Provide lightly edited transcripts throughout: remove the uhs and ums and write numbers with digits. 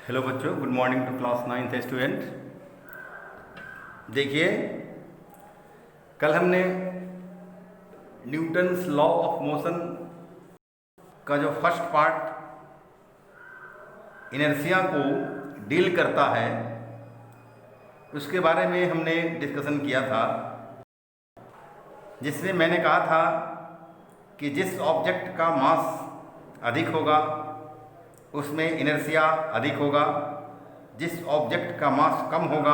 Hello बच्चों, good morning to class 9th student. देखिए, कल हमने न्यूटन्स लॉ ऑफ मोशन का जो फर्स्ट पार्ट इनर्शिया को डील करता है उसके बारे में हमने डिस्कशन किया था, जिसमें मैंने कहा था कि जिस ऑब्जेक्ट का मास अधिक होगा उसमें इनर्शिया अधिक होगा, जिस ऑब्जेक्ट का मास कम होगा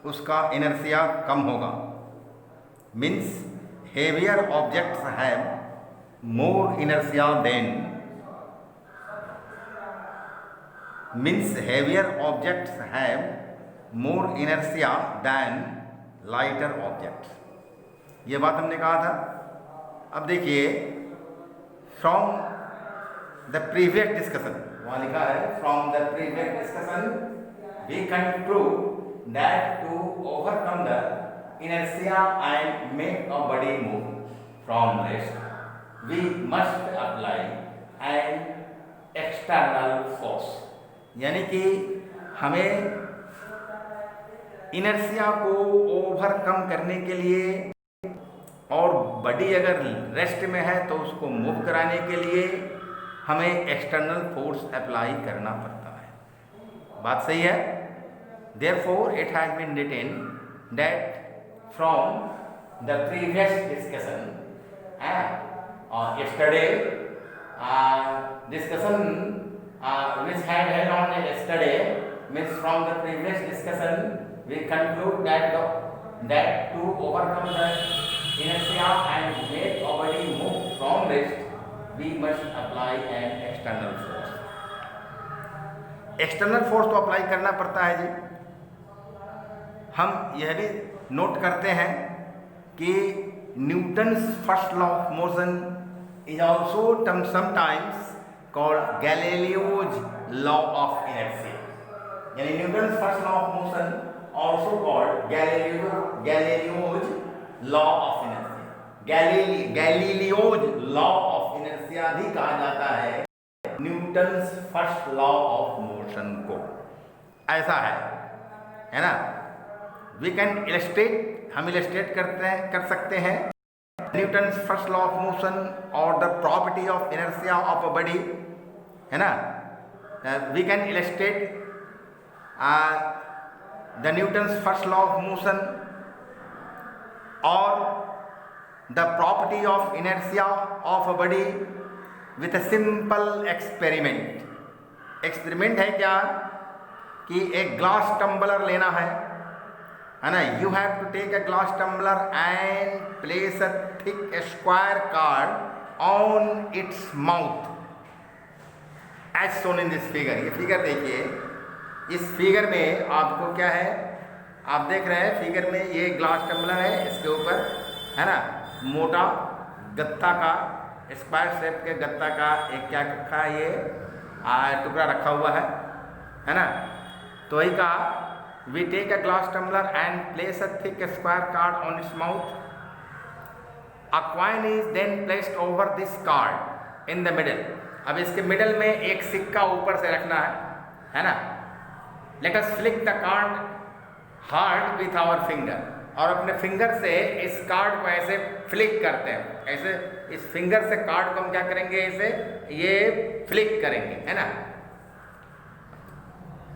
उसका इनर्शिया कम होगा। Means heavier objects have more inertia than lighter objects. ये बात हमने कहा था। अब देखिए, फ्रॉम द प्रीवियस डिस्कशन, वहाँ लिखा है from the previous discussion we can prove that to overcome the inertia and make a body move from rest we must apply an external force। यानी कि हमें इनर्शिया को ओवरकम करने के लिए और बॉडी अगर रेस्ट में है तो उसको मूव कराने के लिए हमें एक्सटर्नल फोर्स अप्लाई करना पड़ता है। बात सही है। Therefore it has been written that from the previous discussion yesterday discussion which had held on yesterday, means from the previous discussion we conclude that to overcome the inertia and make our body move from rest we must apply an external force। External force तो apply करना पड़ता है जी। हम यह भी note करते हैं कि Newton's first law of motion is also sometimes called Galileo's law of inertia. यानी Newton's first law of motion also called Galileo's law of inertia. Galileo's law of inertia भी कहा जाता है Newton's first law of motion को। ऐसा है ना। We can illustrate, हम इलस्ट्रेट कर सकते हैं Newton's first law of motion और the property of inertia of a body, है ना। We can illustrate the Newton's first law of motion और the property of inertia of a body with a simple experiment. Experiment है क्या कि एक glass tumbler लेना है ना। You have to take a glass tumbler and place a thick square card on its mouth as shown in this figure. ये figure देखिए, इस फिगर में आपको क्या है, आप देख रहे हैं फिगर में ये ग्लास टम्बलर है, इसके ऊपर है ना मोटा गत्ता का स्क्वायर शेप के गत्ता का एक क्या रखा है, ये टुकड़ा रखा हुआ है ना। तो वही कहा, we take a glass tumbler and place a thick square card on its mouth. A coin is then placed over this card in the middle. अब इसके मिडल में एक सिक्का ऊपर से रखना है ना। Let us flick the card hard with our finger. और अपने फिंगर से इस कार्ड को ऐसे फ्लिक करते हैं, ऐसे इस फिंगर से कार्ड को हम क्या करेंगे, ऐसे ये फ्लिक करेंगे, है ना।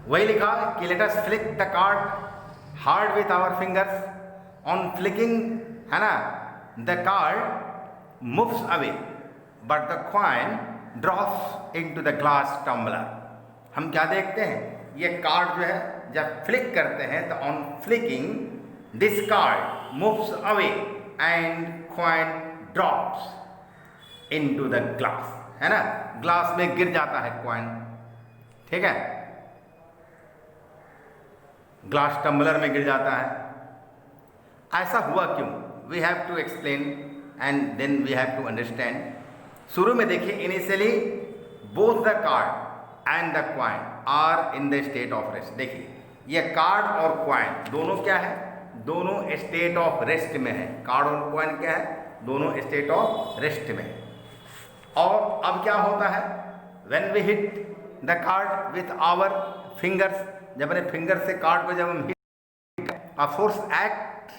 वही लिखा कि let us flick the card hard with our fingers. On flicking, है ना, the card moves away but the coin drops into the glass tumbler. हम क्या देखते हैं, ये कार्ड जो है जब फ्लिक करते हैं तो on flicking this card moves away and coin drops into the glass, है ना। ग्लास में गिर जाता है कॉइन, ठीक है, ग्लास टम्बलर में गिर जाता है। ऐसा हुआ क्यों? We have to explain and then we have to understand. शुरू में देखिए, initially both the card and the coin are in the state of rest. देखिए, ये कार्ड और कॉइन दोनों क्या है, दोनों स्टेट ऑफ रेस्ट में है। कार्ड और कॉइन क्या है, दोनों स्टेट ऑफ रेस्ट में। और अब क्या होता है, when we hit the card with our fingers, जब अपने फिंगर से कार्ड को जब हम hit, a force act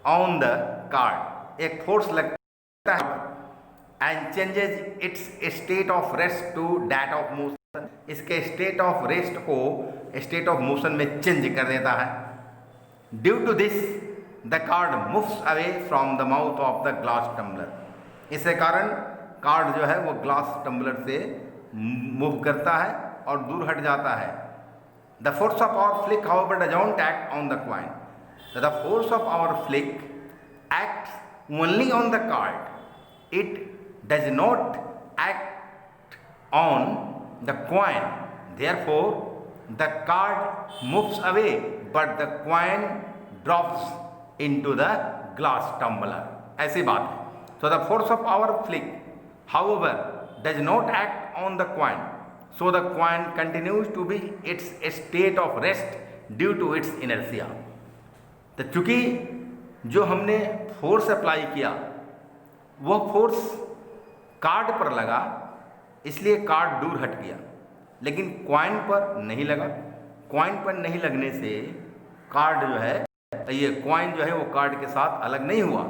on the card, एक फोर्स लगता है and changes its state of rest to that of motion, इसके स्टेट ऑफ रेस्ट को स्टेट ऑफ मोशन में चेंज कर देता है। Due to this the card moves away from the mouth of the glass tumbler, इसके कारण card जो है वो ग्लास टम्बलर से मूव करता है और दूर हट जाता है। The force of our flick however does not act on the coin, the force of our flick acts only on the card, it does not act on the coin, therefore the card moves away but the coin drops into the glass tumbler, ऐसी बात है। So the force of our flick however does not act on the coin, so the coin continues to be its state of rest due to its inertia। तो चूंकि जो हमने force apply किया वह force card पर लगा इसलिए card दूर हट गया, लेकिन कॉइन पर नहीं लगा। कॉइन पर नहीं लगने से कार्ड जो है, ये कॉइन जो है वो कार्ड के साथ अलग नहीं हुआ,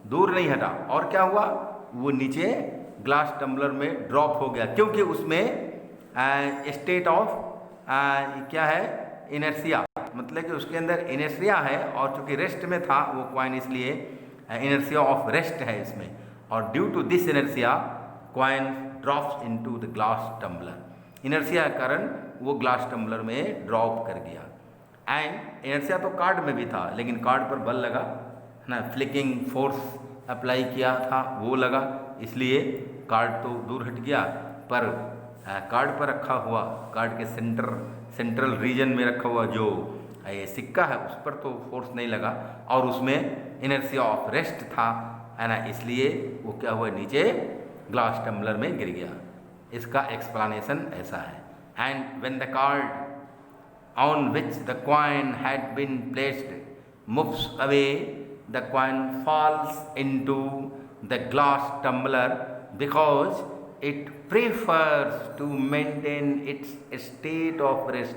दूर नहीं हटा, और क्या हुआ, वो नीचे ग्लास टम्बलर में ड्रॉप हो गया, क्योंकि उसमें स्टेट ऑफ क्या है, इनर्शिया, मतलब कि उसके अंदर इनर्शिया है, और चूंकि रेस्ट में था वो कॉइन इसलिए इनर्शिया ऑफ रेस्ट है इसमें, और due to this inertia coin drops into the glass tumbler, inertia के कारण वो ग्लास टम्बलर में ड्रॉप कर गया। एंड इनर्शिया तो कार्ड में भी था, लेकिन कार्ड पर बल लगा ना, फ्लिकिंग फोर्स अप्लाई किया था वो लगा, इसलिए कार्ड तो दूर हट गया, पर कार्ड पर रखा हुआ, कार्ड के सेंट्रल रीजन में रखा हुआ जो ये सिक्का है उस पर तो फोर्स नहीं लगा, और उसमें इनर्शिया ऑफ रेस्ट था, है ना, इसलिए वो क्या हुआ, नीचे ग्लास टम्बलर में गिर गया। इसका एक्सप्लेनेशन ऐसा है। And when the card on which the coin had been placed moves away, the coin falls into the glass tumbler because it prefers to maintain its state of rest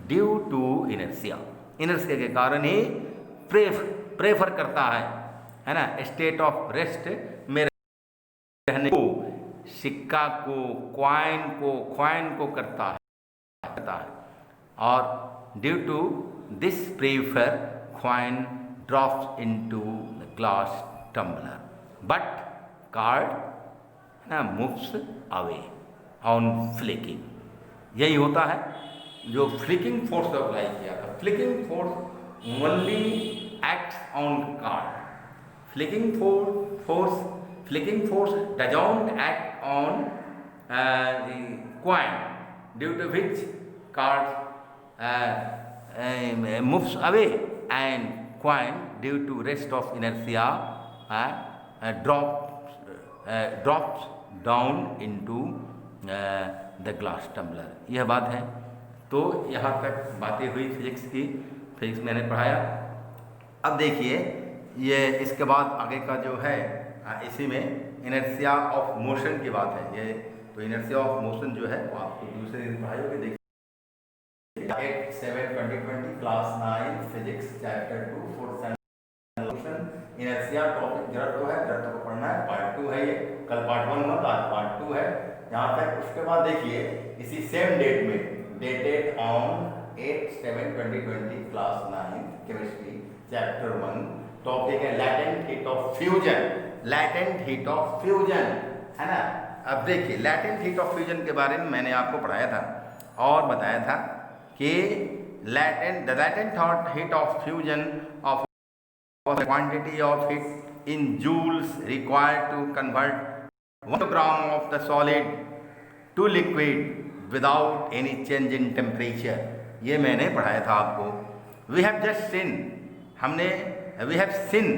due to inertia, inertia के कारण ही prefer करता है ना, state of rest में रहने को, सिक्का को, कॉइन को करता है, और due to this prefer coin drops into the glass tumbler, but card ना मूव्स अवे ऑन फ्लिकिंग। यही होता है जो फ्लिकिंग फोर्स अप्लाई किया था, flicking force only acts on card, flicking force does not act on the coin, due to which card moves away and coin due to rest of inertia drops down into the glass tumbler। यह बात है। तो यहाँ तक बातें हुई physics की, physics मैंने पढ़ाया। अब देखिए ये इसके बाद आगे का जो है इसी में इनर्शिया ऑफ मोशन की बात है। ये तो इनर्शिया ऑफ मोशन जो है वो आपको दूसरे दिन पढ़ाई होगी। देखिए 8/7/2020 class 9 physics chapter 2 force and motion, inertia topic जड़ तो है, जड़ को पढ़ना है, पार्ट 2 है ये, कल पार्ट 1 हुआ था, आज पार्ट 2 है यहाँ तक। उसके बाद देखिए इसी सेम डेट में, dated on 8/7/2020 class 9 chemistry chapter 1, topic है latent heat of fusion, latent heat of fusion, है ना। अब देखिए लैटेंट हीट ऑफ फ्यूजन के बारे में मैंने आपको पढ़ाया था और बताया था कि the latent heat of fusion of quantity of heat in joules required to convert 1 gram of the solid to liquid without any change in temperature. ये मैंने पढ़ाया था आपको। We have just seen, we have seen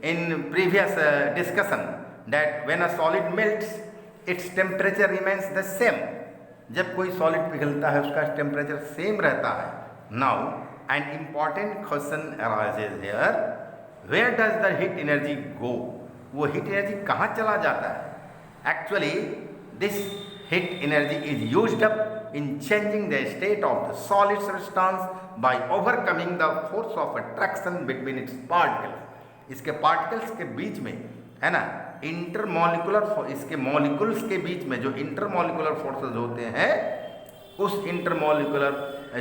in previous discussion that when a solid melts its temperature remains the same। जब कोई solid पिघलता है उसका temperature same रहता है। Now an important question arises here, where does the heat energy go? वो heat energy कहाँ चला जाता है? Actually this heat energy is used up in changing the state of the solid substance by overcoming the force of attraction between its particles. इसके particles के बीच में, है ना, इंटरमॉलिकुलर, इसके मॉलिक्यूल्स के बीच में जो इंटरमॉलिकुलर फोर्सेस होते हैं, उस इंटरमॉलिकुलर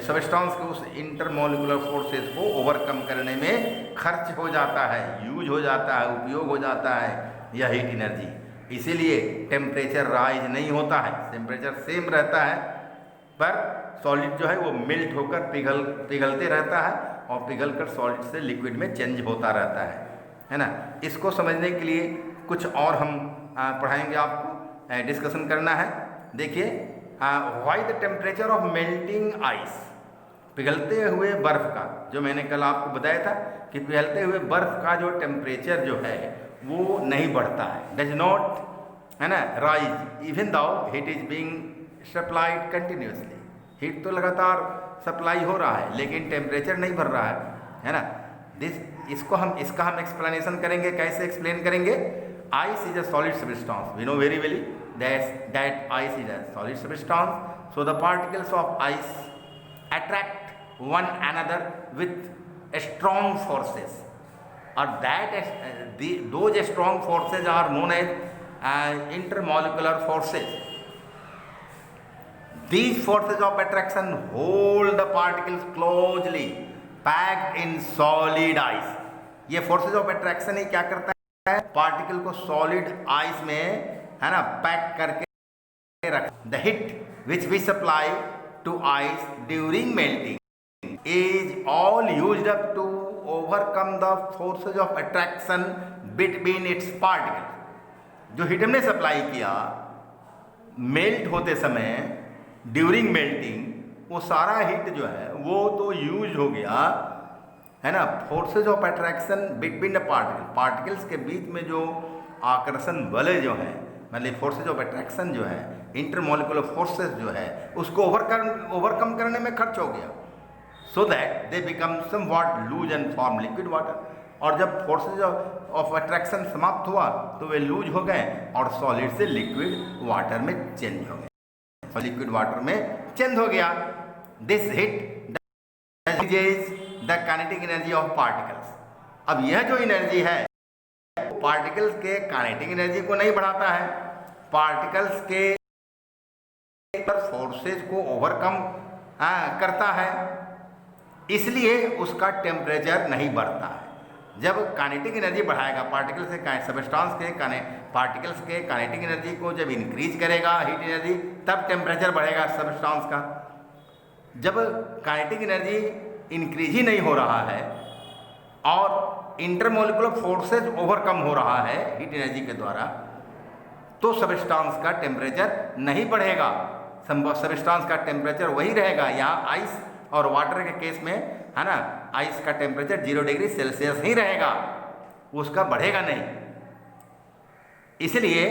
सबस्टांस के उस इंटरमॉलिकुलर फोर्सेस को ओवरकम करने में खर्च हो जाता है, यूज हो जाता है, उपयोग हो जाता है यह हीट एनर्जी। इसीलिए टेम्परेचर राइज नहीं होता है, टेम्परेचर सेम रहता है, पर सॉलिड जो है वो मेल्ट होकर पिघलते रहता है और पिघलकर सॉलिड से लिक्विड में चेंज होता रहता है ना। इसको समझने के लिए कुछ और हम पढ़ाएंगे, आपको डिस्कशन करना है। देखिए, why the temperature of melting ice, पिघलते हुए बर्फ का, जो मैंने कल आपको बताया था कि पिघलते हुए बर्फ का जो टेम्परेचर जो है वो नहीं बढ़ता है, डज नॉट, है ना, rise even though heat is being supplied continuously. Heat तो लगातार सप्लाई हो रहा है लेकिन टेम्परेचर नहीं बढ़ रहा है ना। इसका हम एक्सप्लेनेशन करेंगे। कैसे एक्सप्लेन करेंगे? Ice is a solid substance, we know very well that ice is a solid substance, so the particles of ice attract one another with strong forces, or those strong forces are known as intermolecular forces. These forces of attraction hold the particles closely packed in solid ice. ये forces of attraction ही क्या करता है? Particle को solid ice में, है ना, pack करके रख। The heat which we supply to ice during melting is all used up to overcome the forces of attraction between its particle. जो हीट हमने सप्लाई किया मेल्ट होते समय ड्यूरिंग मेल्टिंग, वो सारा हीट जो है वो तो यूज हो गया, है ना, forces of attraction between the particles के बीच में जो आकर्षण बल जो है, मतलब फोर्सेज ऑफ अट्रैक्शन जो है, इंटरमॉलिकुलर फोर्सेस जो है, उसको ओवरकम करने में खर्च हो गया, so that they become somewhat loose and form liquid water. और जब फोर्सेज ऑफ अट्रैक्शन समाप्त हुआ तो वे लूज हो गए और सॉलिड से लिक्विड वाटर में चेंज हो गए, लिक्विड वाटर में चेंज हो गया। This heat the kinetic energy of particles. अब यह जो एनर्जी है पार्टिकल्स के काइनेटिक एनर्जी को नहीं बढ़ाता है, पार्टिकल्स के फोर्सेज को ओवरकम करता है, इसलिए उसका टेम्परेचर नहीं बढ़ता है। जब काइनेटिक एनर्जी बढ़ाएगा पार्टिकल्स के सबस्टेंस के पार्टिकल्स के काइनेटिक एनर्जी को जब इंक्रीज करेगा हीट एनर्जी, तब टेम्परेचर बढ़ेगा सबस्टेंस का। जब काइनेटिक एनर्जी इंक्रीज ही नहीं हो रहा है और इंटरमॉलिकुलर फोर्सेज ओवरकम हो रहा है हीट एनर्जी के द्वारा, तो सबस्टेंस का टेम्परेचर नहीं बढ़ेगा, सबस्टेंस का टेम्परेचर वही रहेगा। यहाँ आइस और वाटर के केस में, है ना, आइस का टेम्परेचर 0 डिग्री सेल्सियस ही रहेगा, उसका बढ़ेगा नहीं। इसलिए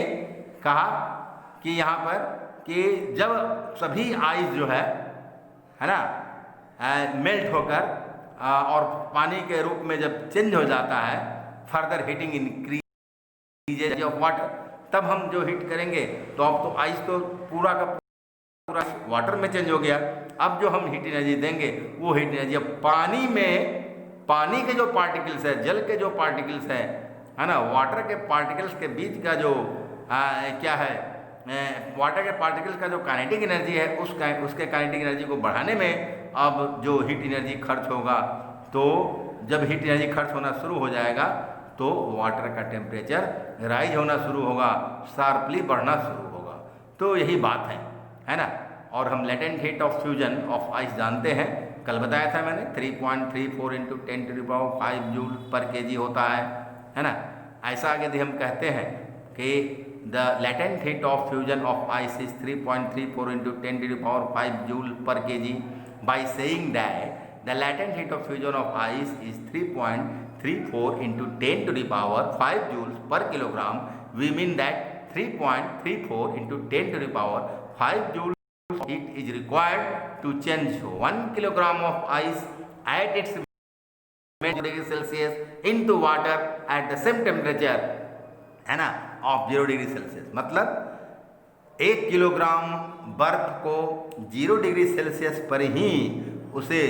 कहा कि यहाँ पर कि जब सभी आइस जो है ना, मेल्ट होकर और पानी के रूप में जब चेंज हो जाता है, further heating increase of water, तब हम जो हीट करेंगे तो अब तो आइस तो पूरा का पूरा वाटर में चेंज हो गया। अब जो हम हीट एनर्जी देंगे वो हीट एनर्जी अब पानी में, पानी के जो पार्टिकल्स है, जल के जो पार्टिकल्स है ना, वाटर के पार्टिकल्स के बीच का जो क्या है, वाटर के पार्टिकल्स का जो काइनेटिक एनर्जी है, उसके काइनेटिक एनर्जी को बढ़ाने में अब जो हीट एनर्जी खर्च होगा, तो जब हीट एनर्जी खर्च होना शुरू हो जाएगा तो वाटर का टेम्परेचर राइज होना शुरू होगा, शार्पली बढ़ना शुरू होगा। तो यही बात है ना। और हम latent heat of fusion of ice जानते हैं, कल बताया था मैंने, 3.34 × 10⁵ जूल पर kg होता है ना। ऐसा आगे हम कहते हैं कि the latent heat of fusion of ice is 3.34 × 10⁵ joule per kg. By saying that the latent heat of fusion of ice is 3.34 × 10⁵ joules per kilogram, we mean that 3.34 × 10⁵ joule heat is required to change 1 kilogram of ice at its degree Celsius into water at the same temperature, है ना, of 0 degree Celsius. मतलब 1 kilogram बर्फ को 0 degree Celsius पर ही उसे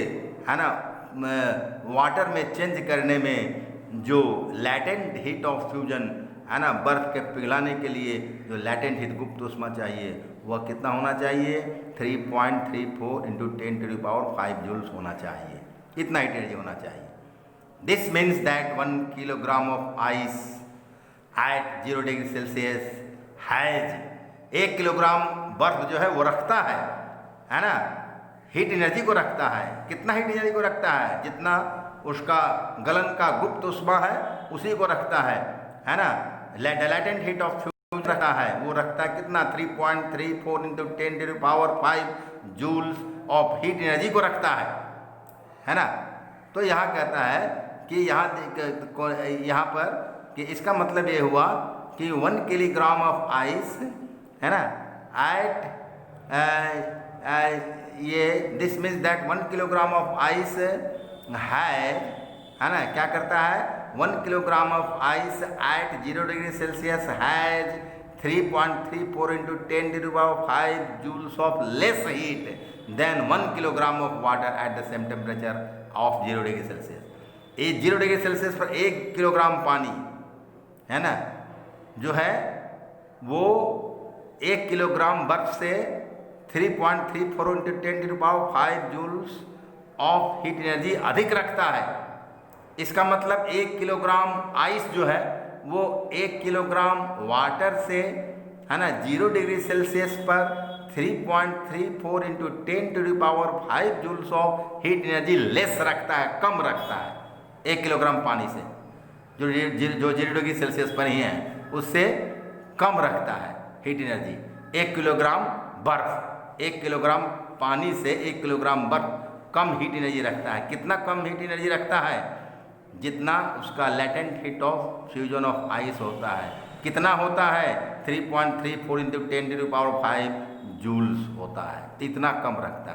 है ना water में चेंज करने में जो लैटेंट हीट ऑफ फ्यूजन है ना, बर्फ के पिघलाने के लिए जो लैटेंट हीट गुप्त ऊष्मा चाहिए वह कितना होना चाहिए? 3.34 इंटू 10⁵ जूल्स होना चाहिए। इतना हीट एनर्जी होना चाहिए। This means that 1 kilogram of ice at 0 degree Celsius has 1 kilogram बर्फ जो है वो रखता है ना, हीट एनर्जी को रखता है। कितना हीट एनर्जी को रखता है? जितना उसका गलन का गुप्त ऊष्मा है उसी को रखता है ना। लैटेंट हीट ऑफ फ्यूजन रखता है, वो रखता है कितना? 3.34 into 10⁵ joules of heat energy को रखता है ना। तो यहाँ कहता है कि यहाँ पर कि इसका मतलब ये हुआ कि 1 किलोग्राम ऑफ आइस है ना एट ये this means that 1 kilogram of ice है ना, क्या करता है? 1 kilogram of ice at 0 degree Celsius has 3.34 into 10⁵ joules of less heat than 1 kilogram of water at the same temperature of 0 degree Celsius. ये 0 degree Celsius पर 1 kilogram पानी है ना जो है वो 1 किलोग्राम बर्फ से 3.34 into 10⁵ joules of heat energy अधिक रखता है। इसका मतलब 1 किलोग्राम आइस जो है वो 1 किलोग्राम वाटर से है ना 0 डिग्री सेल्सियस पर 3.34 into 10⁵ joules of heat energy less रखता है, कम रखता है 1 किलोग्राम पानी से, जो 0 डिग्री सेल्सियस पर ही है उससे कम रखता है हीट एनर्जी। 1 किलोग्राम बर्फ 1 किलोग्राम पानी से 1 किलोग्राम बर्फ कम हीट एनर्जी रखता है। कितना कम हीट एनर्जी रखता है? जितना उसका latent heat of fusion of ice होता है। कितना होता है? 3.34 इंटू 10⁵ जूल्स होता है। इतना कम रखता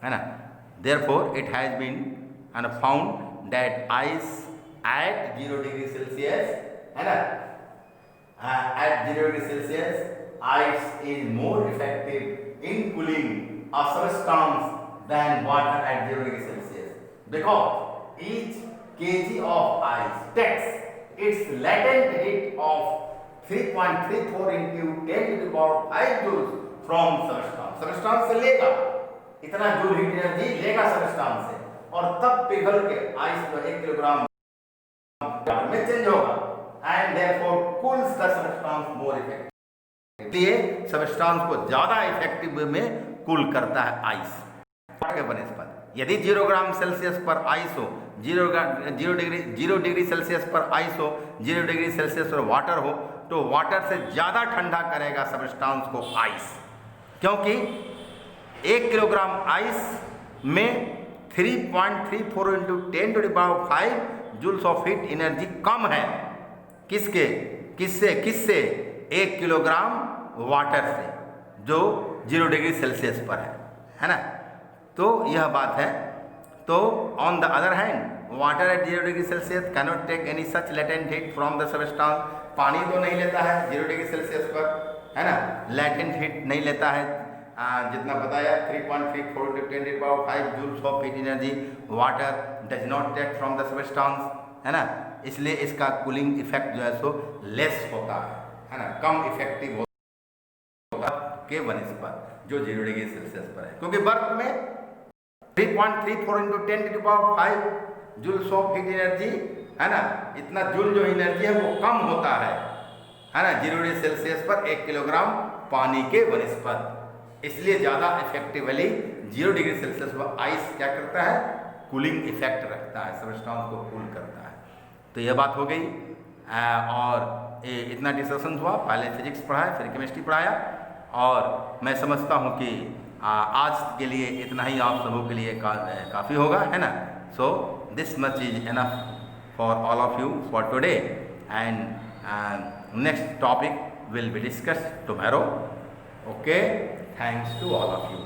है ना। Therefore it has been and found that ice at 0 degree Celsius है ना at 0 degree Celsius, ice is more effective in cooling a substance than water at 0 degree Celsius because each kg of ice takes its latent heat of 3.34 into 10⁵ joules from substance. substance से लेगा इतना joule heat energy लेगा substance से और तब पिघल के ice को 1 किलोग्राम में चेंज होगा and therefore cools the substance more effectively. इसलिए सबस्टांस को ज्यादा इफेक्टिव में कूल करता है आइस के बनस्पत। यदि 0 ग्राम सेल्सियस पर आइस हो, 0 डिग्री सेल्सियस पर आइस हो, 0 डिग्री सेल्सियस पर वाटर हो, तो वाटर से ज्यादा ठंडा करेगा सबस्टांस को आइस, क्योंकि 1 किलोग्राम आइस में 3.34 into 10⁵ joules of heat energy कम है। किससे 1 किलोग्राम वाटर से जो 0 डिग्री सेल्सियस पर है ना। तो यह बात है। तो on the other hand water at 0 degree Celsius cannot take any such latent heat from the substance. पानी तो नहीं लेता है 0 डिग्री सेल्सियस पर है ना, लेटेंट हीट नहीं लेता है जितना बताया 3.34 into 10⁵ joules of heat energy. Water does not take from the substance है ना, इसलिए इसका कूलिंग इफेक्ट जो है सो लेस होता है ना, कम इफेक्टिव होता के बनस्पत जो 0 डिग्री सेल्सियस पर है, क्योंकि बर्फ में 3.34 into 10⁵ joules of heat energy है ना, इतना जूल जो एनर्जी है वो कम होता है ना 0 डिग्री सेल्सियस पर 1 किलोग्राम पानी के बनस्पत। इसलिए ज़्यादा इफेक्टिवली 0 डिग्री सेल्सियस पर आइस क्या करता है? कूलिंग इफेक्ट रखता है, सबस्टांस को कूल करता है। तो यह बात हो गई और इतना डिस्कशन हुआ। पहले फिजिक्स पढ़ाया, फिर केमिस्ट्री पढ़ाया और मैं समझता हूँ कि आज के लिए इतना ही आप सबों के लिए काफ़ी होगा है ना। So this much is enough for all of you for today and next topic will be discussed tomorrow. Okay, thanks to all of you.